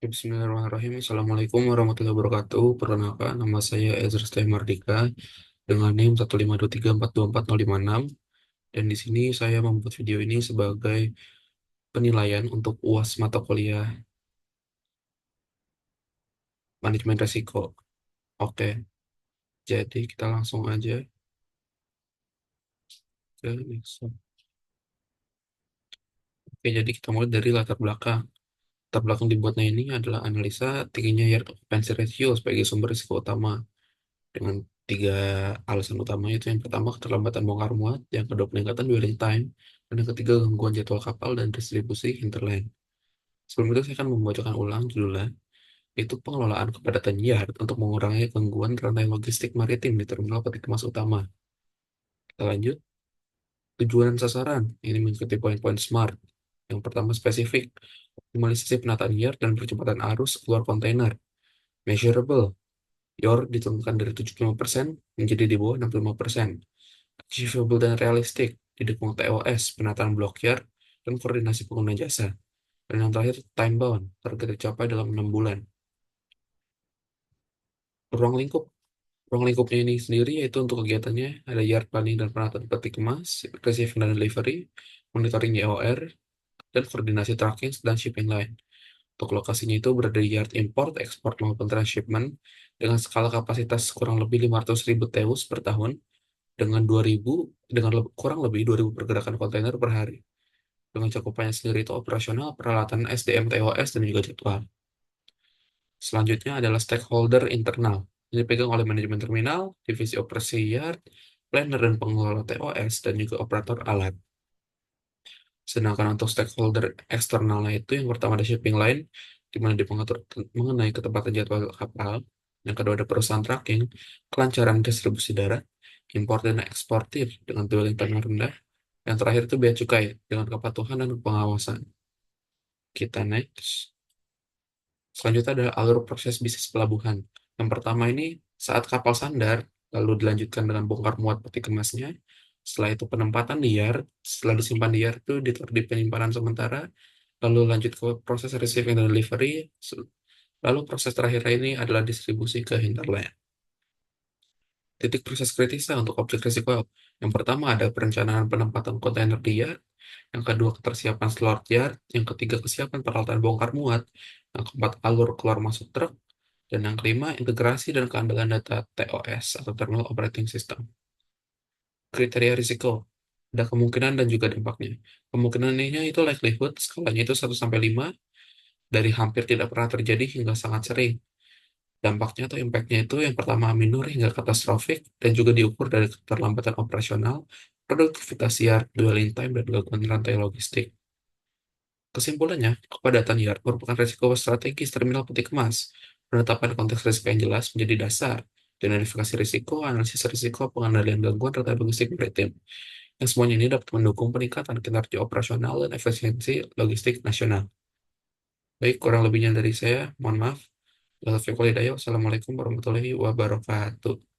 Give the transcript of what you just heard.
Bismillahirrahmanirrahim. Assalamualaikum warahmatullahi wabarakatuh. Perkenalkan, nama saya Ezra Stay Mardika dengan NIM 152342406. Dan di sini saya membuat video ini sebagai penilaian untuk UAS mata kuliah manajemen risiko. Oke, jadi kita langsung aja ke next slide. Oke, jadi kita mulai dari latar belakang. Latar belakang dibuatnya ini adalah analisa tingginya Yard occupancy ratio sebagai sumber risiko utama, dengan tiga alasan utama, itu yang pertama keterlambatan bongkar muat, yang kedua peningkatan dwelling time, dan yang ketiga gangguan jadwal kapal dan distribusi hinterland. Sebelum itu saya akan membacakan ulang judulnya, itu pengelolaan kepadatan yard untuk mengurangi gangguan rantai logistik maritim di terminal peti kemas utama. Kita lanjut, tujuan dan sasaran ini mengikuti poin-poin SMART. Yang pertama spesifik, optimalisasi penataan yard dan percepatan arus keluar kontainer. Measurable, yard diturunkan dari 75% menjadi di bawah 65%. Achievable dan realistik, didukung TOS, penataan blok yard, dan koordinasi pengguna jasa. Dan yang terakhir, time bound, target tercapai dalam 6 bulan. Ruang lingkup. Ruang lingkupnya ini sendiri yaitu untuk kegiatannya ada yard planning dan penataan peti kemas, receiving dan delivery, monitoring YOR, dan koordinasi tracking dan shipping line. Untuk lokasinya itu berada di yard import, export maupun transshipment dengan skala kapasitas kurang lebih 500.000 TEUs per tahun dengan 2.000 kurang lebih 2.000 pergerakan kontainer per hari. Dengan cakupannya sendiri itu operasional, peralatan SDM TOS, dan juga jadwal. Selanjutnya adalah stakeholder internal. Ini dipegang oleh manajemen terminal, divisi operasi yard, planner dan pengelola TOS, dan juga operator alat. Sedangkan untuk stakeholder eksternalnya itu yang pertama ada shipping line, di mana dia mengatur mengenai ketepatan jadwal kapal. Yang kedua ada perusahaan tracking, kelancaran distribusi darat, impor dan eksportir dengan dwelling time rendah. Yang terakhir itu bea cukai dengan kepatuhan dan pengawasan. Kita next. Selanjutnya adalah alur proses bisnis pelabuhan. Yang pertama ini saat kapal sandar, lalu dilanjutkan dengan bongkar muat peti kemasnya. Setelah itu penempatan di yard, setelah disimpan di yard itu ditaruh di penyimpanan sementara, lalu lanjut ke proses receiving dan delivery, lalu proses terakhir ini adalah distribusi ke hinterland. Titik proses kritisnya untuk objek risiko. Yang pertama ada perencanaan penempatan kontainer di yard, yang kedua ketersiapan slot yard, yang ketiga kesiapan peralatan bongkar muat, yang keempat alur keluar masuk truk, dan yang kelima integrasi dan keandalan data TOS atau Terminal Operating System. Kriteria risiko, ada kemungkinan dan juga dampaknya. Kemungkinannya itu likelihood, skalanya itu 1 sampai 5, dari hampir tidak pernah terjadi hingga sangat sering. Dampaknya atau impact-nya itu yang pertama minor hingga katastrofik dan juga diukur dari keterlambatan operasional, produktivitas yard, dwelling time, dan gangguan rantai logistik. Kesimpulannya, kepadatan yard merupakan risiko strategis terminal peti kemas. Penetapan konteks risiko yang jelas menjadi dasar, dan identifikasi risiko, analisis risiko, pengendalian gangguan rantai logistik maritim. Yang semuanya ini dapat mendukung peningkatan kinerja operasional dan efisiensi logistik nasional. Baik, kurang lebihnya dari saya, mohon maaf. Wassalamualaikum warahmatullahi wabarakatuh.